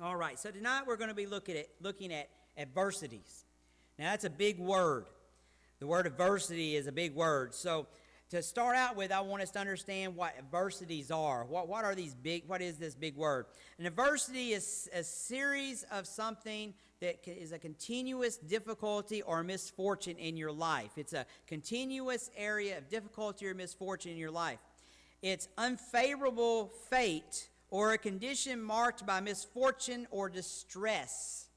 All right, so tonight we're going to be looking at adversities. Now that's a big word. The word adversity is a big word. So to start out with, I want us to understand what adversities are. What is this big word? An adversity is a series of something that is a continuous difficulty or misfortune in your life. It's a continuous area of difficulty or misfortune in your life. It's unfavorable fate or a condition marked by misfortune or distress.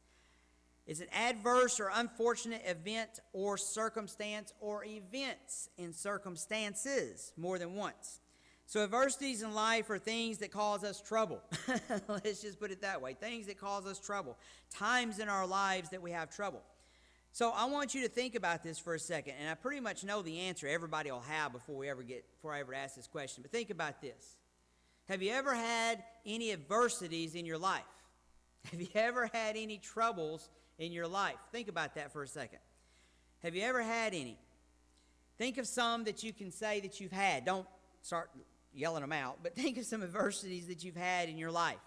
It's an adverse or unfortunate event or circumstance or events and circumstances more than once. So adversities in life are things that cause us trouble. Let's just put it that way. Things that cause us trouble. Times in our lives that we have trouble. So I want you to think about this for a second, and I pretty much know the answer everybody will have before I ever ask this question. But think about this. Have you ever had any adversities in your life? Have you ever had any troubles in your life? Think about that for a second. Have you ever had any? Think of some that you can say that you've had. Don't start yelling them out, but think of some adversities that you've had in your life.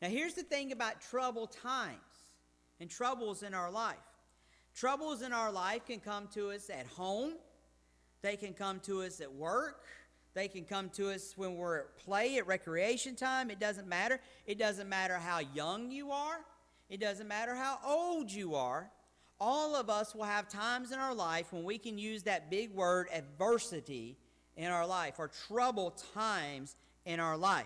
Now, here's the thing about troubled times and troubles in our life. Troubles in our life can come to us at home. They can come to us at work. They can come to us when we're at play, at recreation time. It doesn't matter. It doesn't matter how young you are. It doesn't matter how old you are. All of us will have times in our life when we can use that big word adversity in our life, or troubled times in our life.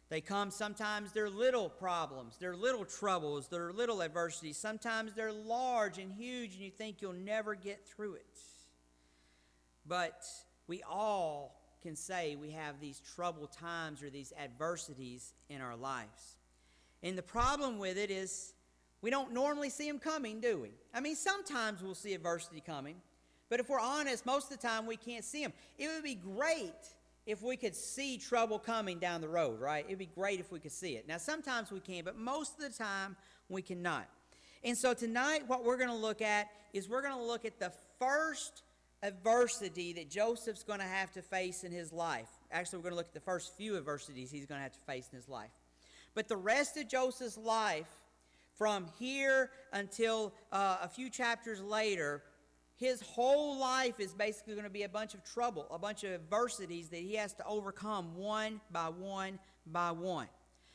They come, sometimes they're little problems, they're little troubles, they're little adversities. Sometimes they're large and huge and you think you'll never get through it. But we all can say we have these troubled times or these adversities in our lives. And the problem with it is we don't normally see them coming, do we? I mean, sometimes we'll see adversity coming, but if we're honest, most of the time we can't see them. It would be great if we could see trouble coming down the road, right? It would be great if we could see it. Now, sometimes we can, but most of the time we cannot. And so tonight what we're going to look at is we're going to look at the first adversity that Joseph's going to have to face in his life. Actually, we're going to look at the first few adversities he's going to have to face in his life. But the rest of Joseph's life, from here until a few chapters later, his whole life is basically going to be a bunch of trouble, a bunch of adversities that he has to overcome one by one by one.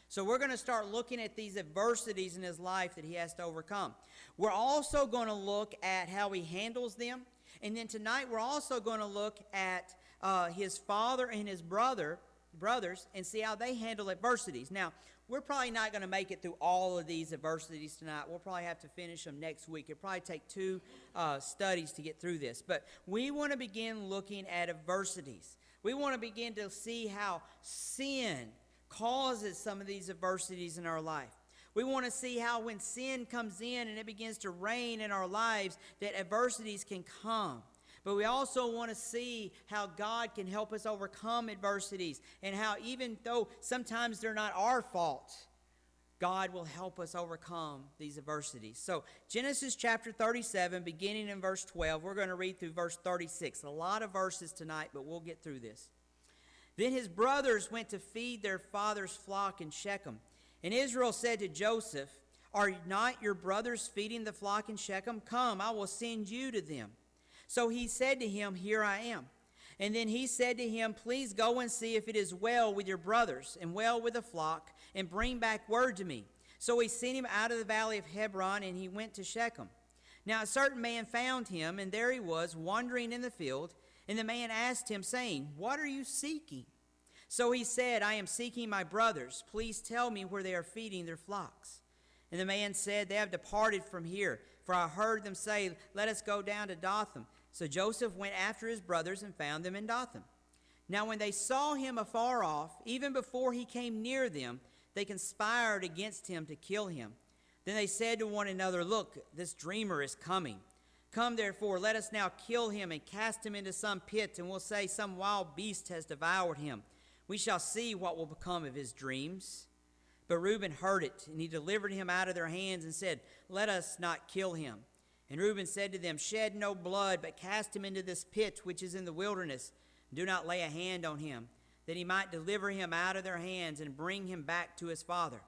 So we're going to start looking at these adversities in his life that he has to overcome. We're also going to look at how he handles them. And then tonight we're also going to look at his father and his brothers and see how they handle adversities. Now, we're probably not going to make it through all of these adversities tonight. We'll probably have to finish them next week. It'll probably take 2 studies to get through this. But we want to begin looking at adversities. We want to begin to see how sin causes some of these adversities in our life. We want to see how when sin comes in and it begins to reign in our lives, that adversities can come. But we also want to see how God can help us overcome adversities, and how even though sometimes they're not our fault, God will help us overcome these adversities. So Genesis chapter 37, beginning in verse 12, we're going to read through verse 36. A lot of verses tonight, but we'll get through this. Then his brothers went to feed their father's flock in Shechem. And Israel said to Joseph, "Are not your brothers feeding the flock in Shechem? Come, I will send you to them." So he said to him, "Here I am." And then he said to him, "Please go and see if it is well with your brothers and well with the flock, and bring back word to me." So he sent him out of the valley of Hebron, and he went to Shechem. Now a certain man found him, and there he was, wandering in the field. And the man asked him, saying, "What are you seeking?" So he said, "I am seeking my brothers. Please tell me where they are feeding their flocks." And the man said, "They have departed from here, for I heard them say, 'Let us go down to Dothan.'" So Joseph went after his brothers and found them in Dothan. Now when they saw him afar off, even before he came near them, they conspired against him to kill him. Then they said to one another, "Look, this dreamer is coming. Come therefore, let us now kill him and cast him into some pit, and we'll say some wild beast has devoured him. We shall see what will become of his dreams." But Reuben heard it, and he delivered him out of their hands and said, "Let us not kill him." And Reuben said to them, "Shed no blood, but cast him into this pit which is in the wilderness. Do not lay a hand on him, that he might deliver him out of their hands and bring him back to his father."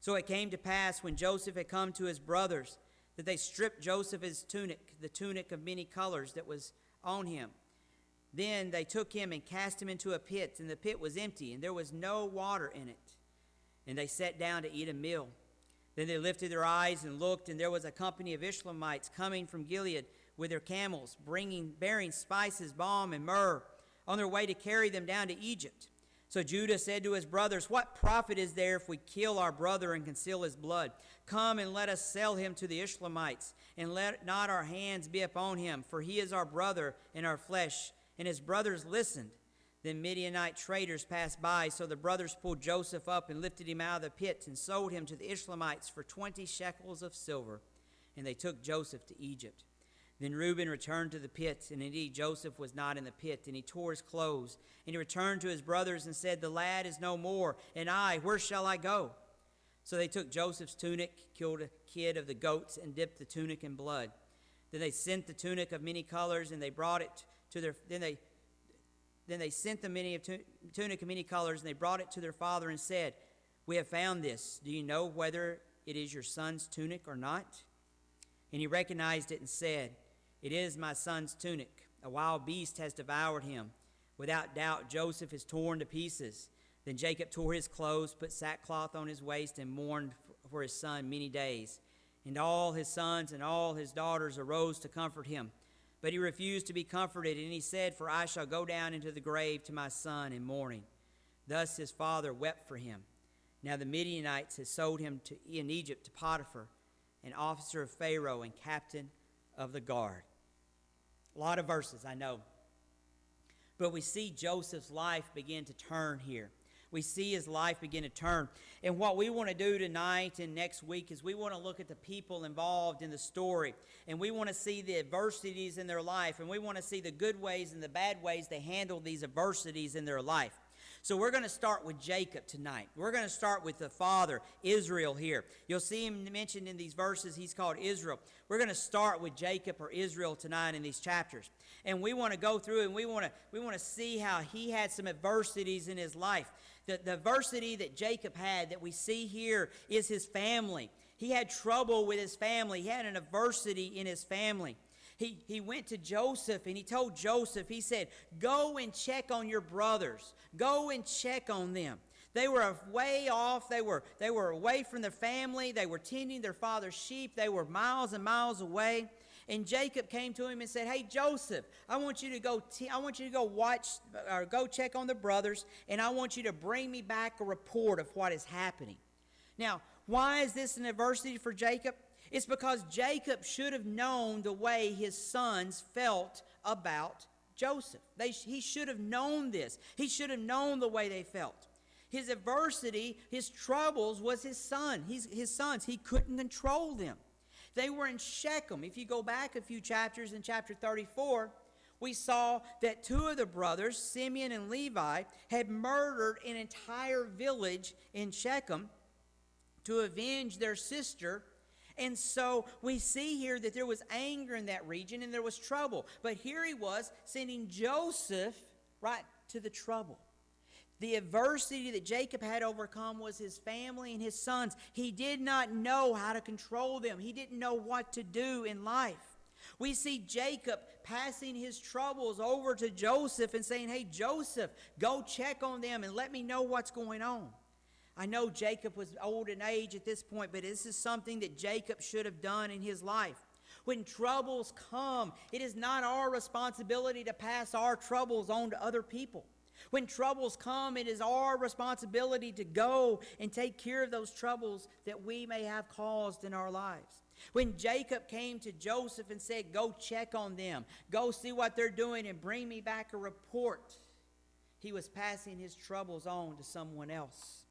So it came to pass when Joseph had come to his brothers that they stripped Joseph his tunic, the tunic of many colors that was on him. Then they took him and cast him into a pit, and the pit was empty, and there was no water in it. And they sat down to eat a meal. Then they lifted their eyes and looked, and there was a company of Ishmaelites coming from Gilead with their camels, bearing spices, balm, and myrrh, on their way to carry them down to Egypt. So Judah said to his brothers, "What profit is there if we kill our brother and conceal his blood? Come and let us sell him to the Ishmaelites, and let not our hands be upon him, for he is our brother and our flesh." And his brothers listened. Then Midianite traders passed by, so the brothers pulled Joseph up and lifted him out of the pit and sold him to the Ishmaelites for 20 shekels of silver. And they took Joseph to Egypt. Then Reuben returned to the pit, and indeed Joseph was not in the pit, and he tore his clothes. And he returned to his brothers and said, "The lad is no more, and I, where shall I go?" So they took Joseph's tunic, killed a kid of the goats, and dipped the tunic in blood. Then they sent the tunic of many colors, and they brought it to their Then they sent the tunic of many colors, and they brought it to their father and said, "We have found this. Do you know whether it is your son's tunic or not?" And he recognized it and said, "It is my son's tunic. A wild beast has devoured him. Without doubt, Joseph is torn to pieces." Then Jacob tore his clothes, put sackcloth on his waist, and mourned for his son many days. And all his sons and all his daughters arose to comfort him. But he refused to be comforted, and he said, "For I shall go down into the grave to my son in mourning." Thus his father wept for him. Now the Midianites had sold him in Egypt to Potiphar, an officer of Pharaoh and captain of the guard. A lot of verses, I know. But we see Joseph's life begin to turn here. We see his life begin to turn. And what we want to do tonight and next week is we want to look at the people involved in the story. And we want to see the adversities in their life. And we want to see the good ways and the bad ways they handle these adversities in their life. So we're going to start with Jacob tonight. We're going to start with the father, Israel, here. You'll see him mentioned in these verses. He's called Israel. We're going to start with Jacob or Israel tonight in these chapters. And we want to go through and we want to see how he had some adversities in his life. The adversity that Jacob had that we see here is his family. He had trouble with his family. He had an adversity in his family. He went to Joseph and he told Joseph, he said, "Go and check on your brothers. Go and check on them." They were way off. They were away from their family. They were tending their father's sheep. They were miles and miles away. And Jacob came to him and said, "Hey, Joseph, I want you to go watch or go check on the brothers, and I want you to bring me back a report of what is happening." Now, why is this an adversity for Jacob? It's because Jacob should have known the way his sons felt about Joseph. He should have known this. He should have known the way they felt. His adversity, his troubles was his sons. He couldn't control them. They were in Shechem. If you go back a few chapters in chapter 34, we saw that two of the brothers, Simeon and Levi, had murdered an entire village in Shechem to avenge their sister. And so we see here that there was anger in that region and there was trouble. But here he was sending Joseph right to the trouble. The adversity that Jacob had overcome was his family and his sons. He did not know how to control them. He didn't know what to do in life. We see Jacob passing his troubles over to Joseph and saying, "Hey, Joseph, go check on them and let me know what's going on." I know Jacob was old in age at this point, but this is something that Jacob should have done in his life. When troubles come, it is not our responsibility to pass our troubles on to other people. When troubles come, it is our responsibility to go and take care of those troubles that we may have caused in our lives. When Jacob came to Joseph and said, "Go check on them, go see what they're doing and bring me back a report," he was passing his troubles on to someone else.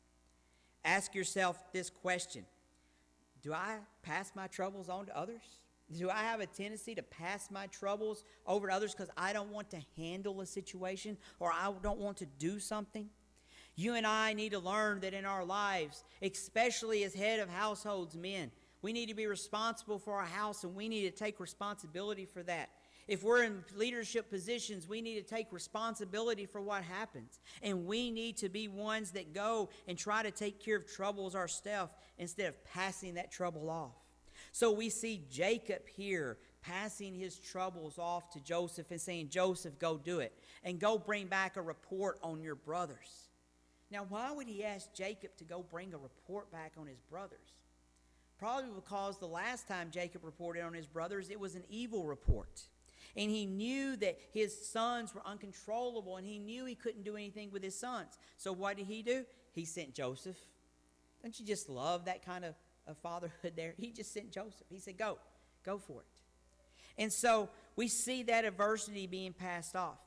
Ask yourself this question: do I pass my troubles on to others? Do I have a tendency to pass my troubles over to others because I don't want to handle a situation or I don't want to do something? You and I need to learn that in our lives, especially as head of households men, we need to be responsible for our house and we need to take responsibility for that. If we're in leadership positions, we need to take responsibility for what happens. And we need to be ones that go and try to take care of troubles ourselves instead of passing that trouble off. So we see Jacob here passing his troubles off to Joseph and saying, Joseph, go do it. And go bring back a report on your brothers. Now, why would he ask Jacob to go bring a report back on his brothers? Probably because the last time Jacob reported on his brothers, it was an evil report. And he knew that his sons were uncontrollable, and he knew he couldn't do anything with his sons. So what did he do? He sent Joseph. Don't you just love that kind of fatherhood there? He just sent Joseph. He said, go for it. And so we see that adversity being passed off.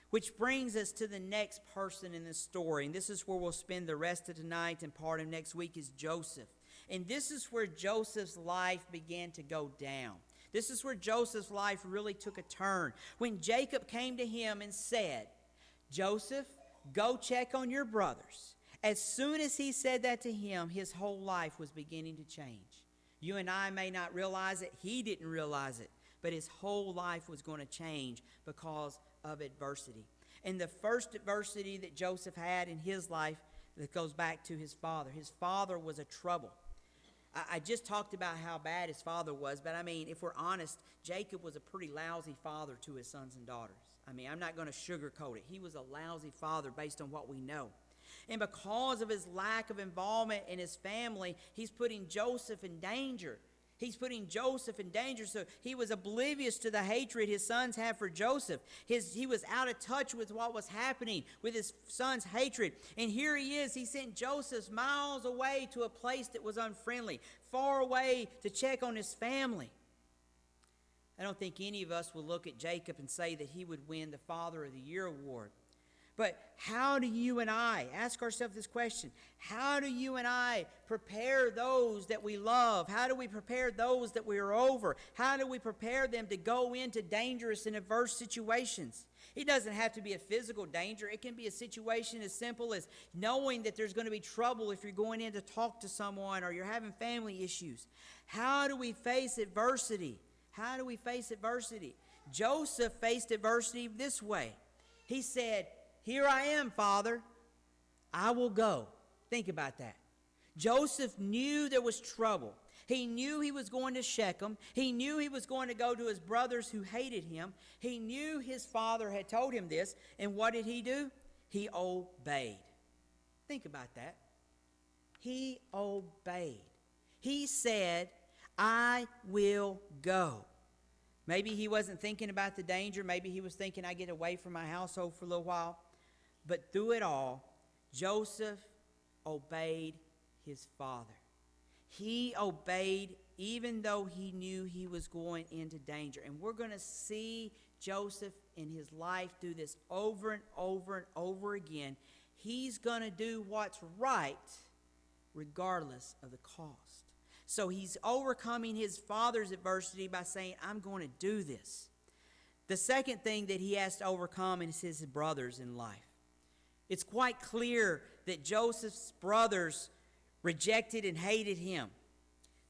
Which brings us to the next person in the story. And this is where we'll spend the rest of tonight and part of next week is Joseph. And this is where Joseph's life began to go down. This is where Joseph's life really took a turn. When Jacob came to him and said, Joseph, go check on your brothers. As soon as he said that to him, his whole life was beginning to change. You and I may not realize it. He didn't realize it. But his whole life was going to change because of adversity. And the first adversity that Joseph had in his life that goes back to his father. His father was a trouble. I just talked about how bad his father was, but I mean, if we're honest, Jacob was a pretty lousy father to his sons and daughters. I mean, I'm not going to sugarcoat it. He was a lousy father based on what we know. And because of his lack of involvement in his family, he's putting Joseph in danger. He's putting Joseph in danger, so he was oblivious to the hatred his sons had for Joseph. He was out of touch with what was happening with his son's hatred. And here he is. He sent Joseph miles away to a place that was unfriendly, far away to check on his family. I don't think any of us will look at Jacob and say that he would win the Father of the Year award. But how do you and I, ask ourselves this question, how do you and I prepare those that we love? How do we prepare those that we are over? How do we prepare them to go into dangerous and adverse situations? It doesn't have to be a physical danger. It can be a situation as simple as knowing that there's going to be trouble if you're going in to talk to someone or you're having family issues. How do we face adversity? How do we face adversity? Joseph faced adversity this way. He said, here I am, Father. I will go. Think about that. Joseph knew there was trouble. He knew he was going to Shechem. He knew he was going to go to his brothers who hated him. He knew his father had told him this. And what did he do? He obeyed. Think about that. He obeyed. He said, I will go. Maybe he wasn't thinking about the danger. Maybe he was thinking, I get away from my household for a little while. But through it all, Joseph obeyed his father. He obeyed even though he knew he was going into danger. And we're going to see Joseph in his life do this over and over and over again. He's going to do what's right regardless of the cost. So he's overcoming his father's adversity by saying, I'm going to do this. The second thing that he has to overcome is his brothers in life. It's quite clear that Joseph's brothers rejected and hated him.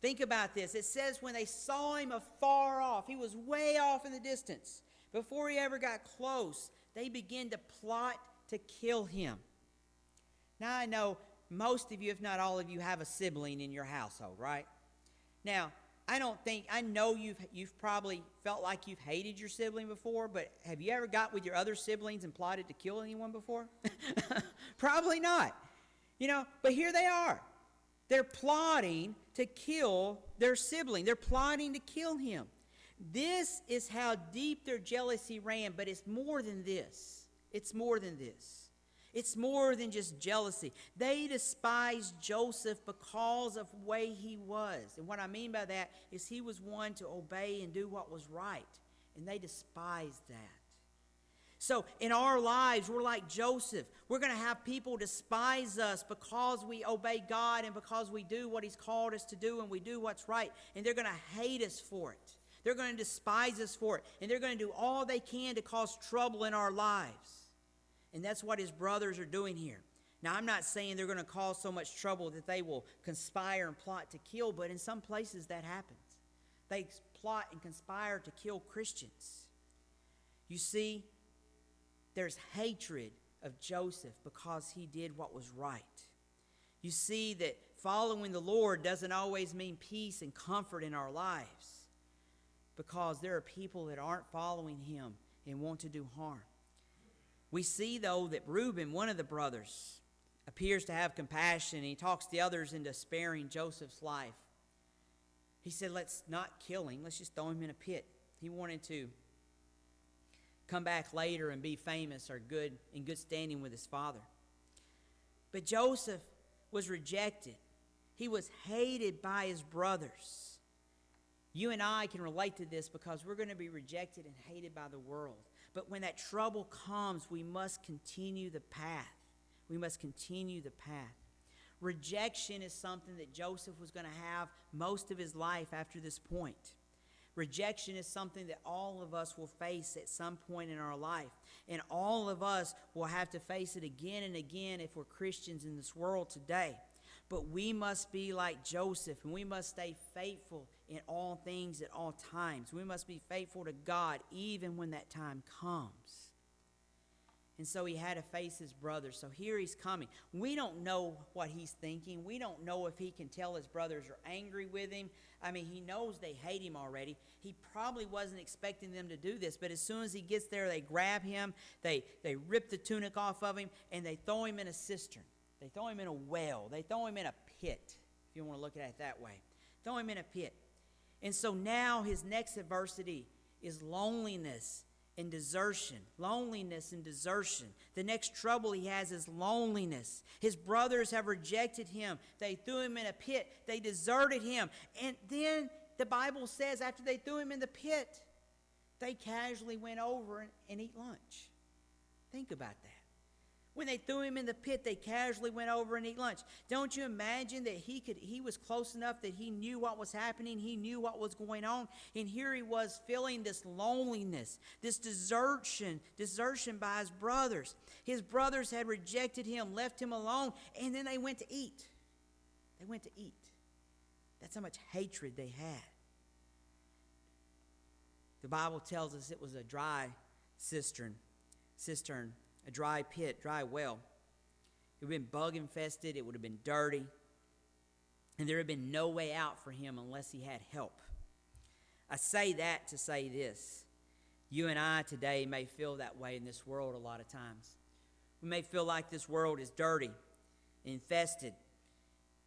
Think about this. It says when they saw him afar off, he was way off in the distance. Before he ever got close, they began to plot to kill him. Now I know most of you, if not all of you, have a sibling in your household, right? Now, I know you've probably felt like you've hated your sibling before, but have you ever got with your other siblings and plotted to kill anyone before? Probably not. But here they are. They're plotting to kill their sibling. They're plotting to kill him. This is how deep their jealousy ran, but it's more than this. It's more than this. It's more than just jealousy. They despised Joseph because of the way he was. And what I mean by that is he was one to obey and do what was right. And they despised that. So in our lives, we're like Joseph. We're going to have people despise us because we obey God and because we do what he's called us to do and we do what's right. And they're going to hate us for it. They're going to despise us for it. And they're going to do all they can to cause trouble in our lives. And that's what his brothers are doing here. Now, I'm not saying they're going to cause so much trouble that they will conspire and plot to kill, but in some places that happens. They plot and conspire to kill Christians. You see, there's hatred of Joseph because he did what was right. You see that following the Lord doesn't always mean peace and comfort in our lives, because there are people that aren't following him and want to do harm. We see, though, that Reuben, one of the brothers, appears to have compassion, and he talks the others into sparing Joseph's life. He said, let's not kill him. Let's just throw him in a pit. He wanted to come back later and be famous or good, in good standing with his father. But Joseph was rejected. He was hated by his brothers. You and I can relate to this because we're going to be rejected and hated by the world. But when that trouble comes, we must continue the path. We must continue the path. Rejection is something that Joseph was going to have most of his life after this point. Rejection is something that all of us will face at some point in our life. And all of us will have to face it again and again if we're Christians in this world today. But we must be like Joseph, and we must stay faithful in all things at all times. We must be faithful to God even when that time comes. And so he had to face his brothers. So here he's coming. We don't know what he's thinking. We don't know if he can tell his brothers are angry with him. I mean, he knows they hate him already. He probably wasn't expecting them to do this. But as soon as he gets there, they grab him, they rip the tunic off of him, and they throw him in a cistern. They throw him in a well. They throw him in a pit, if you want to look at it that way. Throw him in a pit. And so now his next adversity is loneliness and desertion. Loneliness and desertion. The next trouble he has is loneliness. His brothers have rejected him. They threw him in a pit. They deserted him. And then the Bible says after they threw him in the pit, they casually went over and eat lunch. Think about that. When they threw him in the pit, they casually went over and ate lunch. Don't you imagine that he was close enough that he knew what was happening, he knew what was going on, and here he was feeling this loneliness, this desertion by his brothers. His brothers had rejected him, left him alone, and then they went to eat. They went to eat. That's how much hatred they had. The Bible tells us it was a dry cistern, a dry pit, dry well. It would have been bug infested. It would have been dirty. And there had been no way out for him unless he had help. I say that to say this. You and I today may feel that way in this world a lot of times. We may feel like this world is dirty, infested.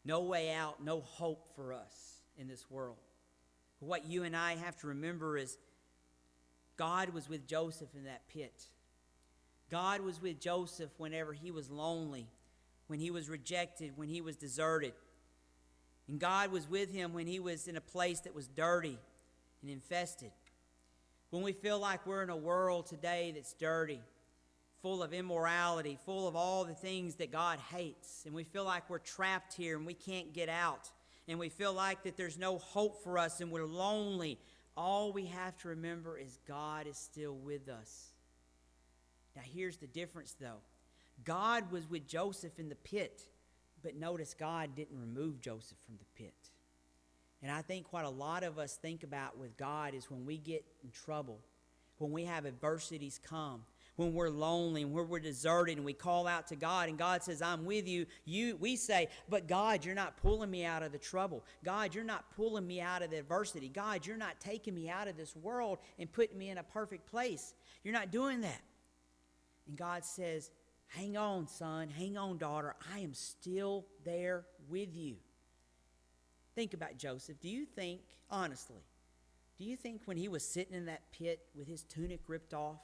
No way out, no hope for us in this world. But what you and I have to remember is God was with Joseph in that pit. God was with Joseph whenever he was lonely, when he was rejected, when he was deserted. And God was with him when he was in a place that was dirty and infested. When we feel like we're in a world today that's dirty, full of immorality, full of all the things that God hates, and we feel like we're trapped here and we can't get out, and we feel like that there's no hope for us and we're lonely, all we have to remember is God is still with us. Now here's the difference though. God was with Joseph in the pit, but notice God didn't remove Joseph from the pit. And I think what a lot of us think about with God is when we get in trouble, when we have adversities come, when we're lonely and when we're deserted and we call out to God and God says, I'm with you. We say, but God, you're not pulling me out of the trouble. God, you're not pulling me out of the adversity. God, you're not taking me out of this world and putting me in a perfect place. You're not doing that. And God says, hang on, son, hang on, daughter. I am still there with you. Think about Joseph. Do you think, honestly, when he was sitting in that pit with his tunic ripped off,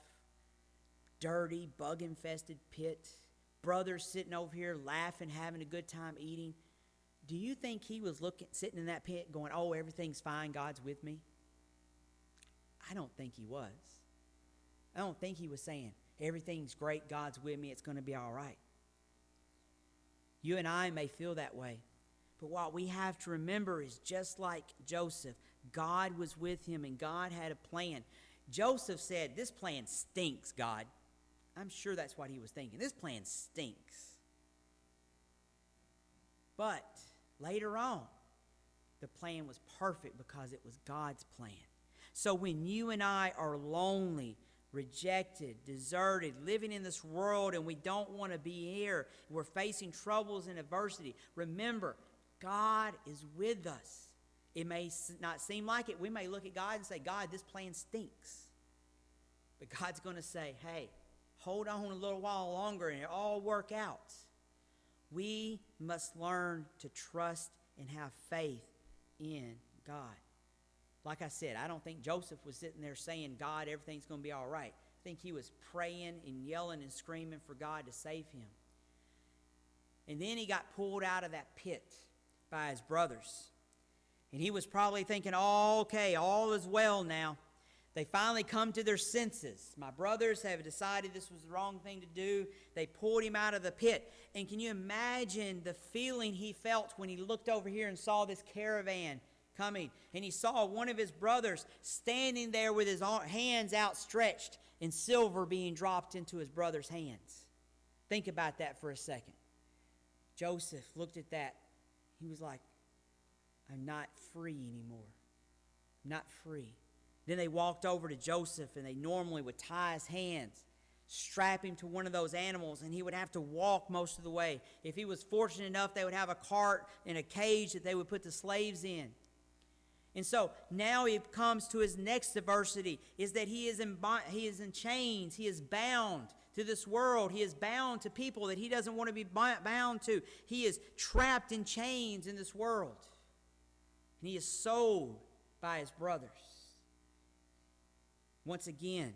dirty, bug-infested pit, brothers sitting over here laughing, having a good time eating, do you think he was sitting in that pit going, oh, everything's fine, God's with me? I don't think he was. I don't think he was saying, everything's great, God's with me, it's going to be all right. You and I may feel that way. But what we have to remember is just like Joseph, God was with him and God had a plan. Joseph said, this plan stinks, God. I'm sure that's what he was thinking. This plan stinks. But later on, the plan was perfect because it was God's plan. So when you and I are lonely, rejected, deserted, living in this world, and we don't want to be here. We're facing troubles and adversity. Remember, God is with us. It may not seem like it. We may look at God and say, God, this plan stinks. But God's going to say, hey, hold on a little while longer and it'll all work out. We must learn to trust and have faith in God. Like I said, I don't think Joseph was sitting there saying, God, everything's going to be all right. I think he was praying and yelling and screaming for God to save him. And then he got pulled out of that pit by his brothers. And he was probably thinking, oh, okay, all is well now. They finally come to their senses. My brothers have decided this was the wrong thing to do. They pulled him out of the pit. And can you imagine the feeling he felt when he looked over here and saw this caravan coming? And he saw one of his brothers standing there with his hands outstretched and silver being dropped into his brother's hands. Think about that for a second. Joseph looked at that. He was like, I'm not free anymore. I'm not free. Then they walked over to Joseph, and they normally would tie his hands, strap him to one of those animals, and he would have to walk most of the way. If he was fortunate enough, they would have a cart and a cage that they would put the slaves in. And so now he comes to his next adversity, is that he is in chains. He is bound to this world. He is bound to people that he doesn't want to be bound to. He is trapped in chains in this world. And he is sold by his brothers. Once again,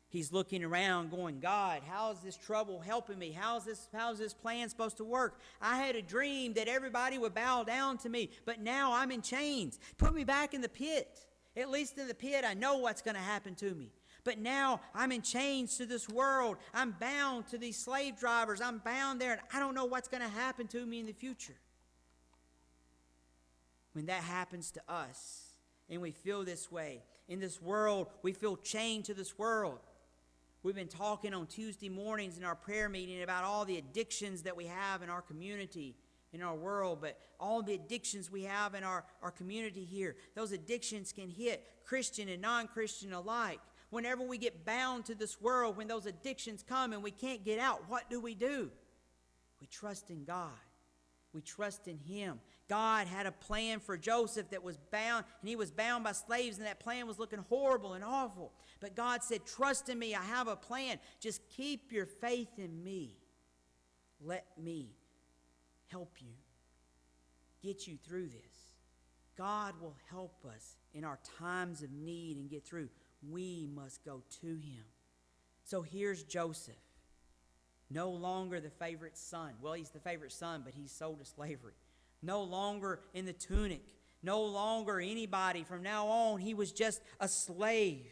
he's looking around going, God, how is this trouble helping me? How's this plan supposed to work? I had a dream that everybody would bow down to me, but now I'm in chains. Put me back in the pit. At least in the pit, I know what's going to happen to me. But now I'm in chains to this world. I'm bound to these slave drivers. I'm bound there, and I don't know what's going to happen to me in the future. When that happens to us, and we feel this way, in this world, we feel chained to this world. We've been talking on Tuesday mornings in our prayer meeting about all the addictions that we have in our community, in our world, but all the addictions we have in our community here. Those addictions can hit Christian and non-Christian alike. Whenever we get bound to this world, when those addictions come and we can't get out, what do? We trust in God. We trust in Him. God had a plan for Joseph that was bound, and he was bound by slaves, and that plan was looking horrible and awful. But God said, trust in me. I have a plan. Just keep your faith in me. Let me help you, get you through this. God will help us in our times of need and get through. We must go to Him. So here's Joseph. No longer the favorite son. Well, he's the favorite son, but he's sold to slavery. No longer in the tunic. No longer anybody. From now on, he was just a slave.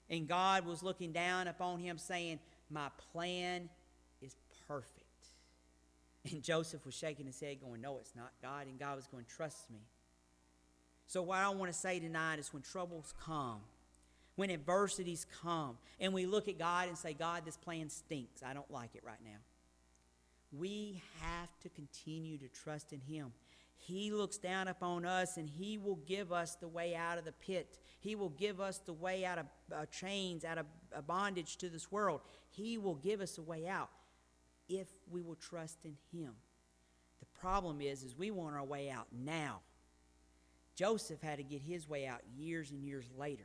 And God was looking down upon him saying, my plan is perfect. And Joseph was shaking his head going, no, it's not, God. And God was going, trust me. So what I want to say tonight is when troubles come, when adversities come, and we look at God and say, God, this plan stinks. I don't like it right now. We have to continue to trust in Him. He looks down upon us, and He will give us the way out of the pit. He will give us the way out of chains, out of bondage to this world. He will give us a way out if we will trust in Him. The problem is we want our way out now. Joseph had to get his way out years and years later.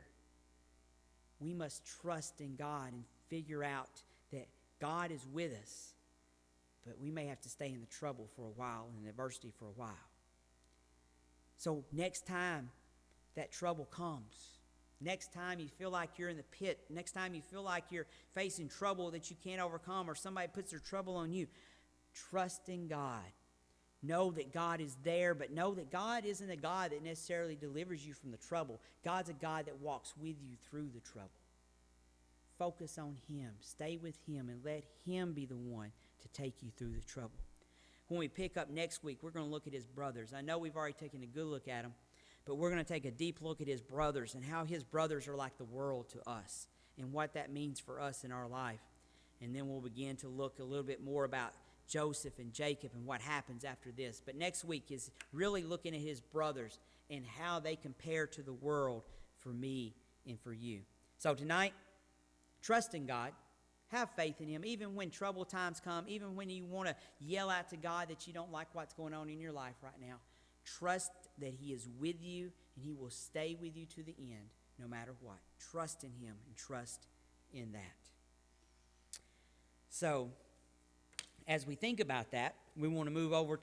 We must trust in God and figure out that God is with us, but we may have to stay in the trouble for a while and adversity for a while. So next time that trouble comes, next time you feel like you're in the pit, next time you feel like you're facing trouble that you can't overcome or somebody puts their trouble on you, trust in God. Know that God is there, but know that God isn't a God that necessarily delivers you from the trouble. God's a God that walks with you through the trouble. Focus on Him. Stay with Him and let Him be the one to take you through the trouble. When we pick up next week, we're going to look at his brothers. I know we've already taken a good look at them, but we're going to take a deep look at his brothers and how his brothers are like the world to us and what that means for us in our life. And then we'll begin to look a little bit more about Joseph and Jacob and what happens after this. But next week is really looking at his brothers and how they compare to the world for me and for you. So tonight, Trust in God. Have faith in Him. Even when troubled times come, even when you want to yell out to God that you don't like what's going on in your life right now, trust that He is with you and He will stay with you to the end no matter what. Trust in Him and trust in that. So, as we think about that, we want to move over